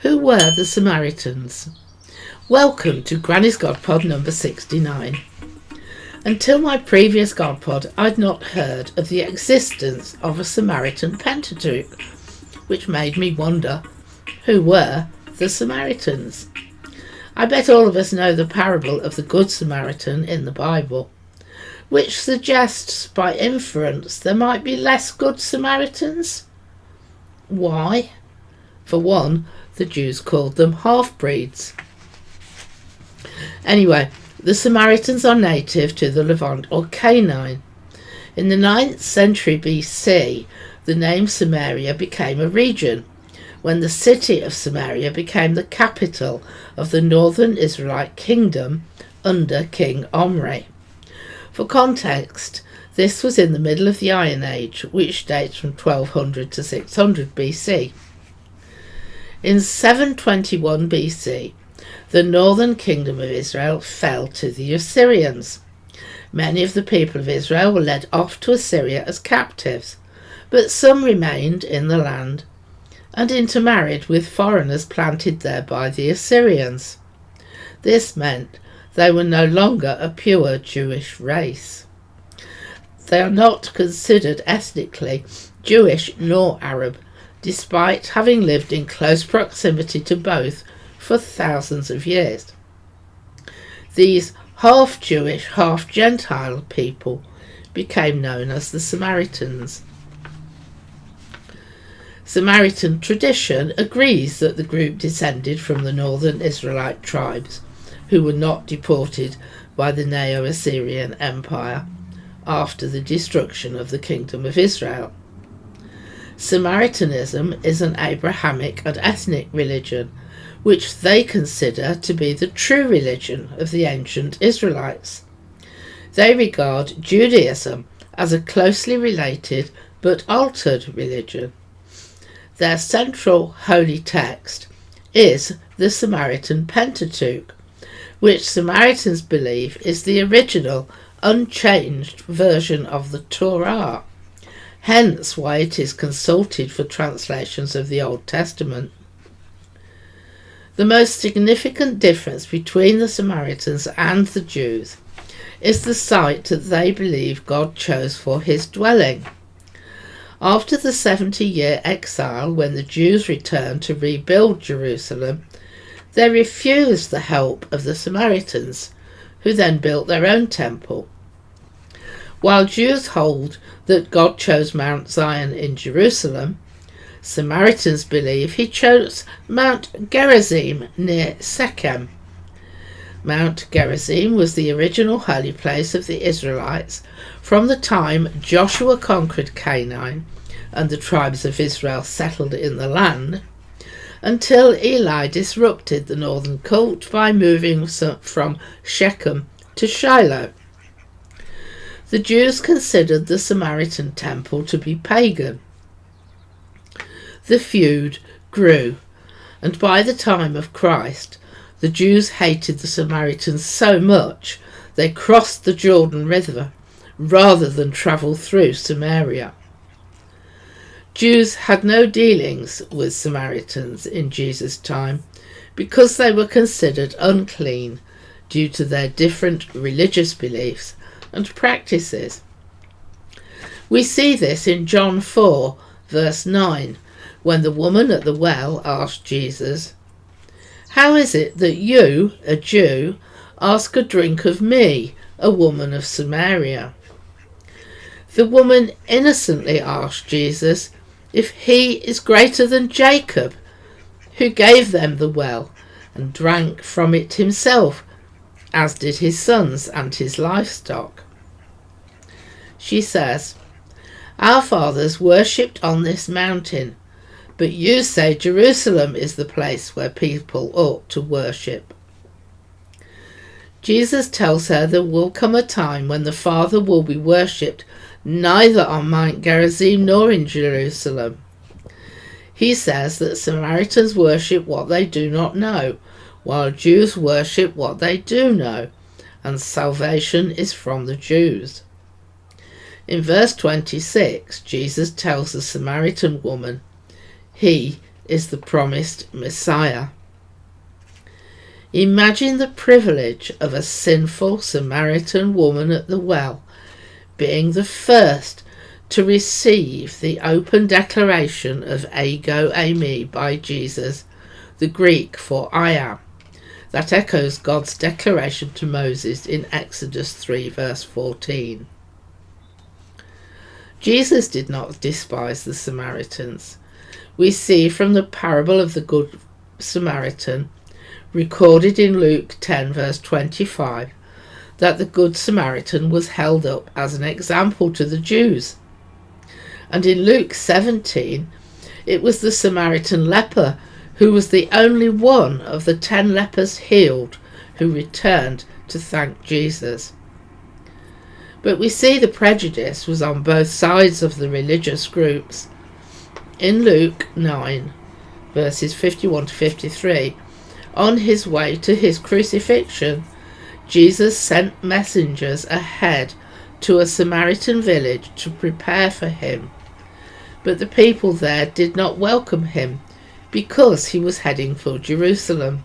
Who were the Samaritans? Welcome to Granny's GodPod number 69. Until my previous GodPod, I'd not heard of the existence of a Samaritan Pentateuch, which made me wonder, who were the Samaritans? I bet all of us know the parable of the Good Samaritan in the Bible, which suggests by inference there might be less good Samaritans. Why? For one, the Jews called them half-breeds. Anyway, the Samaritans are native to the Levant or Canaan. In the 9th century BC, the name Samaria became a region, when the city of Samaria became the capital of the northern Israelite kingdom under King Omri. For context, this was in the middle of the Iron Age, which dates from 1200 to 600 BC. In 721 BC, the northern kingdom of Israel fell to the Assyrians. Many of the people of Israel were led off to Assyria as captives, but some remained in the land and intermarried with foreigners planted there by the Assyrians. This meant they were no longer a pure Jewish race. They are not considered ethnically Jewish nor Arab, despite having lived in close proximity to both for thousands of years. These half-Jewish, half-Gentile people became known as the Samaritans. Samaritan tradition agrees that the group descended from the northern Israelite tribes who were not deported by the Neo-Assyrian Empire after the destruction of the Kingdom of Israel. Samaritanism is an Abrahamic and ethnic religion, which they consider to be the true religion of the ancient Israelites. They regard Judaism as a closely related but altered religion. Their central holy text is the Samaritan Pentateuch, which Samaritans believe is the original, unchanged version of the Torah, hence why it is consulted for translations of the Old Testament. The most significant difference between the Samaritans and the Jews is the site that they believe God chose for his dwelling. After the 70-year exile, when the Jews returned to rebuild Jerusalem, they refused the help of the Samaritans, who then built their own temple. While Jews hold that God chose Mount Zion in Jerusalem, Samaritans believe he chose Mount Gerizim near Shechem. Mount Gerizim was the original holy place of the Israelites from the time Joshua conquered Canaan and the tribes of Israel settled in the land, until Eli disrupted the northern cult by moving from Shechem to Shiloh. The Jews considered the Samaritan temple to be pagan. The feud grew, and by the time of Christ, the Jews hated the Samaritans so much they crossed the Jordan River rather than travel through Samaria. Jews had no dealings with Samaritans in Jesus' time because they were considered unclean due to their different religious beliefs and practices. We see this in John 4, verse 9, when the woman at the well asked Jesus, "How is it that you, a Jew, ask a drink of me, a woman of Samaria?" The woman innocently asked Jesus if he is greater than Jacob, who gave them the well and drank from it himself, as did his sons and his livestock. She says, "Our fathers worshipped on this mountain, but you say Jerusalem is the place where people ought to worship." Jesus tells her there will come a time when the Father will be worshipped neither on Mount Gerizim nor in Jerusalem. He says that Samaritans worship what they do not know, while Jews worship what they do know, and salvation is from the Jews. In verse 26, Jesus tells the Samaritan woman, "He is the promised Messiah. Imagine the privilege of a sinful Samaritan woman at the well being the first to receive the open declaration of ego eimi by Jesus, the Greek for I am, that echoes God's declaration to Moses in Exodus 3 verse 14. Jesus did not despise the Samaritans. We see from the parable of the Good Samaritan, recorded in Luke 10 verse 25, that the Good Samaritan was held up as an example to the Jews. And in Luke 17, it was the Samaritan leper who was the only one of the 10 lepers healed who returned to thank Jesus. But we see the prejudice was on both sides of the religious groups. In Luke 9, verses 51 to 53, on his way to his crucifixion, Jesus sent messengers ahead to a Samaritan village to prepare for him. But the people there did not welcome him because he was heading for Jerusalem.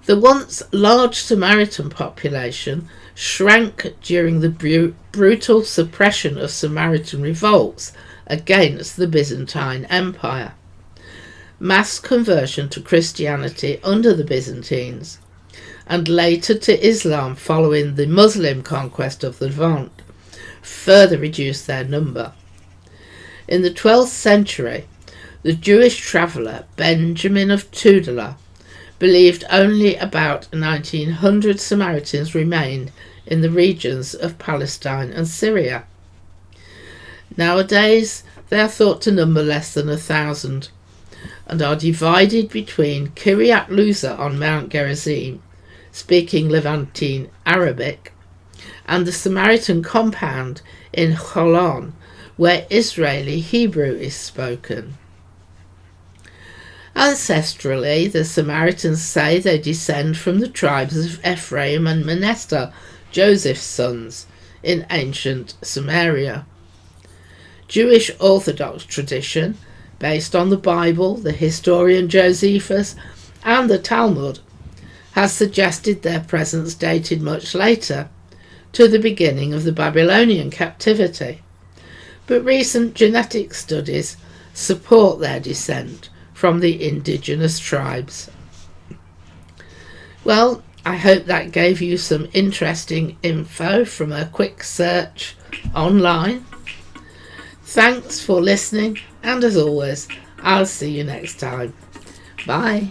The once large Samaritan population shrank during the brutal suppression of Samaritan revolts against the Byzantine Empire, mass conversion to Christianity under the Byzantines, and later to Islam following the Muslim conquest of the Levant, further reduced their number. In the 12th century, the Jewish traveller Benjamin of Tudela believed only about 1900 Samaritans remained in the regions of Palestine and Syria. Nowadays, they are thought to number less than 1,000 and are divided between Kiryat Luza on Mount Gerizim, speaking Levantine Arabic, and the Samaritan compound in Holon, where Israeli Hebrew is spoken. Ancestrally, the Samaritans say they descend from the tribes of Ephraim and Manasseh, Joseph's sons, in ancient Samaria. Jewish Orthodox tradition, based on the Bible, the historian Josephus, and the Talmud, has suggested their presence dated much later, to the beginning of the Babylonian captivity. But recent genetic studies support their descent from the indigenous tribes. Well, I hope that gave you some interesting info from a quick search online. Thanks for listening, and as always, I'll see you next time. Bye.